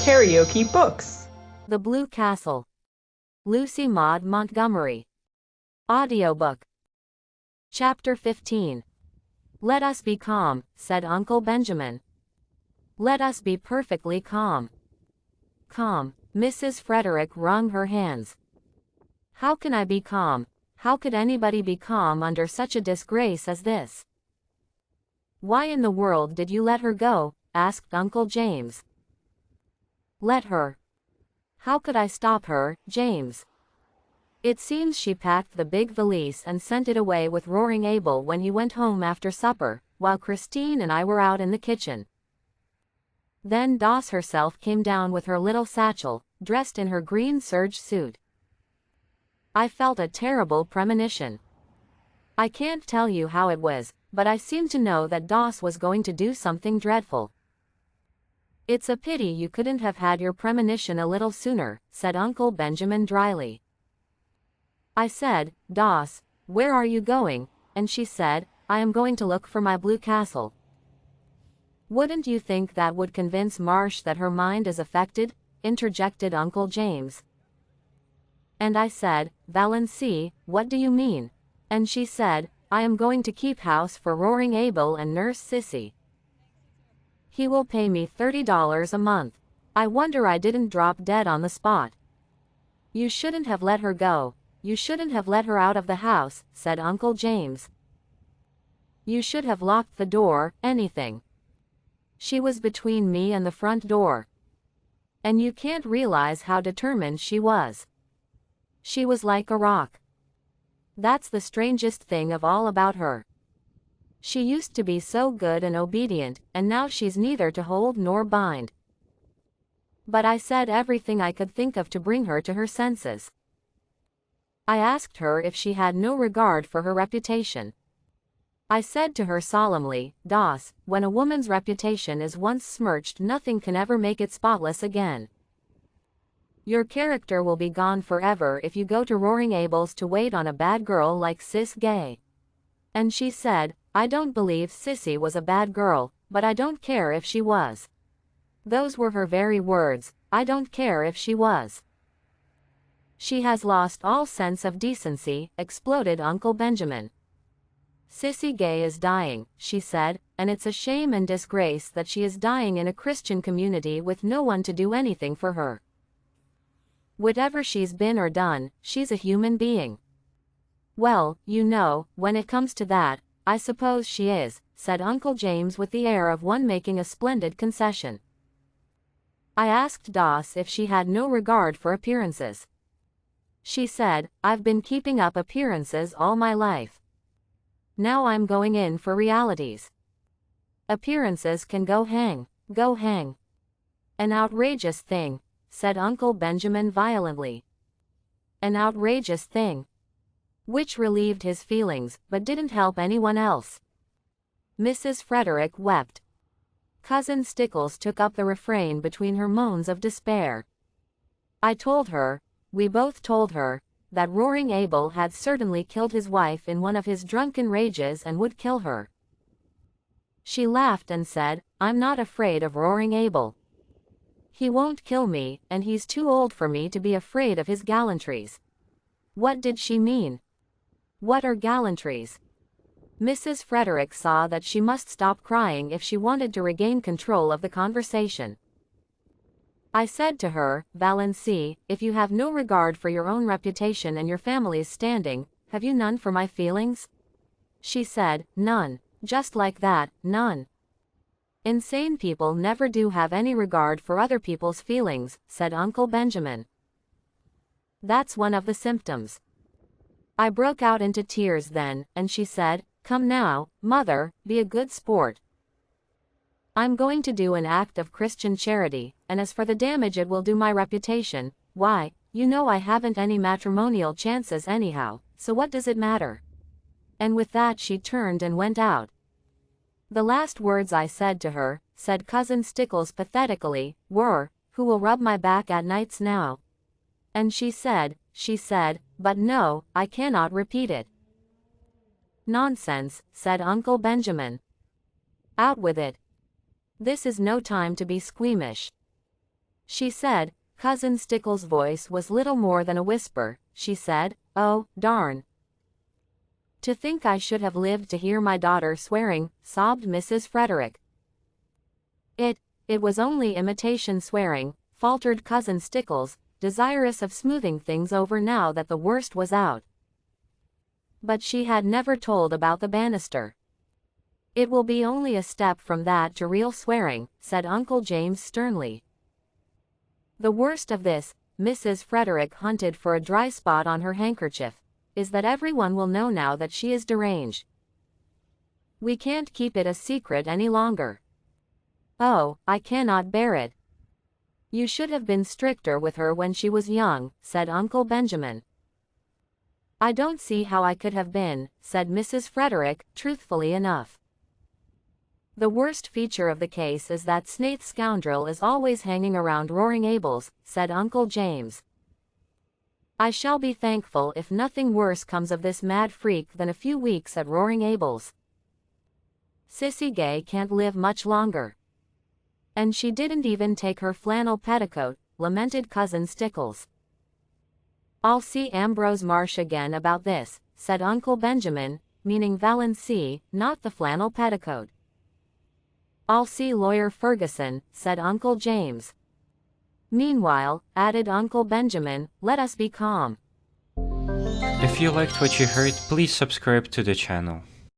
KaraokeBooks. The Blue Castle. Lucy Maud Montgomery. Audiobook. Chapter 15. Let us be calm, said Uncle Benjamin. Let us be perfectly calm. Calm. Mrs. Frederick wrung her hands. How can I be calm? How could anybody be calm under such a disgrace as this? Why in the world did you let her go? Asked Uncle James. Let her. How could I stop her, James? It seems she packed the big valise and sent it away with Roaring Abel when he went home after supper, while Christine and I were out in the kitchen. Then Doss herself came down with her little satchel, dressed in her green serge suit. I felt a terrible premonition. I can't tell you how it was, but I seemed to know that Doss was going to do something dreadful. It's a pity you couldn't have had your premonition a little sooner, said Uncle Benjamin dryly. I said, Doss, where are you going? And she said, I am going to look for my blue castle. Wouldn't you think that would convince Marsh that her mind is affected? Interjected Uncle James. And I said, Valency, what do you mean? And she said, I am going to keep house for Roaring Abel and Nurse Sissy. He will pay me $30 a month. I wonder I didn't drop dead on the spot. You shouldn't have let her go. You shouldn't have let her out of the house, said Uncle James. You should have locked the door, anything. She was between me and the front door. And you can't realize how determined she was. She was like a rock. That's the strangest thing of all about her. She used to be so good and obedient, and now she's neither to hold nor bind. But I said everything I could think of to bring her to her senses. I asked her if she had no regard for her reputation. I said to her solemnly, Doss, when a woman's reputation is once smirched, nothing can ever make it spotless again. Your character will be gone forever if you go to Roaring Abel's to wait on a bad girl like Sis Gay. And she said, I don't believe Sissy was a bad girl, but I don't care if she was. Those were her very words, I don't care if she was. She has lost all sense of decency, exploded Uncle Benjamin. Sissy Gay is dying, she said, and it's a shame and disgrace that she is dying in a Christian community with no one to do anything for her. Whatever she's been or done, she's a human being. Well, you know, when it comes to that, I suppose she is, said Uncle James with the air of one making a splendid concession. I asked Doss if she had no regard for appearances. She said, I've been keeping up appearances all my life. Now I'm going in for realities. Appearances can go hang, go hang. An outrageous thing, said Uncle Benjamin violently. An outrageous thing. Which relieved his feelings, but didn't help anyone else. Mrs. Frederick wept. Cousin Stickles took up the refrain between her moans of despair. I told her, we both told her, that Roaring Abel had certainly killed his wife in one of his drunken rages and would kill her. She laughed and said, I'm not afraid of Roaring Abel. He won't kill me, and he's too old for me to be afraid of his gallantries. What did she mean? What are gallantries? Mrs. Frederick saw that she must stop crying if she wanted to regain control of the conversation. I said to her, Valency, if you have no regard for your own reputation and your family's standing, have you none for my feelings? She said, none. Just like that, none. Insane people never do have any regard for other people's feelings, said Uncle Benjamin. That's one of the symptoms. I broke out into tears then, and she said, Come now, Mother, be a good sport. I'm going to do an act of Christian charity, and as for the damage it will do my reputation, why, you know I haven't any matrimonial chances anyhow, so what does it matter? And with that she turned and went out. The last words I said to her, said Cousin Stickles pathetically, were, who will rub my back at nights now? And she said, but no, I cannot repeat it. Nonsense, said Uncle Benjamin. Out with it. This is no time to be squeamish. she said. Cousin Stickles' voice was little more than a whisper. She said, "Oh, darn. To think I should have lived to hear my daughter swearing," sobbed Mrs. Frederick. It was only imitation swearing," faltered Cousin Stickles, desirous of smoothing things over now that the worst was out. But she had never told about the banister. "It will be only a step from that to real swearing," said Uncle James sternly. "The worst of this," Mrs. Frederick hunted for a dry spot on her handkerchief, "is that everyone will know now that she is deranged. We can't keep it a secret any longer. Oh, I cannot bear it." "You should have been stricter with her when she was young," said Uncle Benjamin. "I don't see how I could have been," said Mrs. Frederick, truthfully enough. "The worst feature of the case is that Snaith scoundrel is always hanging around Roaring Abel's," said Uncle James. "I shall be thankful if nothing worse comes of this mad freak than a few weeks at Roaring Abel's. Sissy Gay can't live much longer. And she didn't even take her flannel petticoat," lamented Cousin Stickles. "I'll see Ambrose Marsh again about this," said Uncle Benjamin, meaning Valency, not the flannel petticoat. "I'll see Lawyer Ferguson," said Uncle James. "Meanwhile," added Uncle Benjamin, "let us be calm." If you liked what you heard, please subscribe to the channel.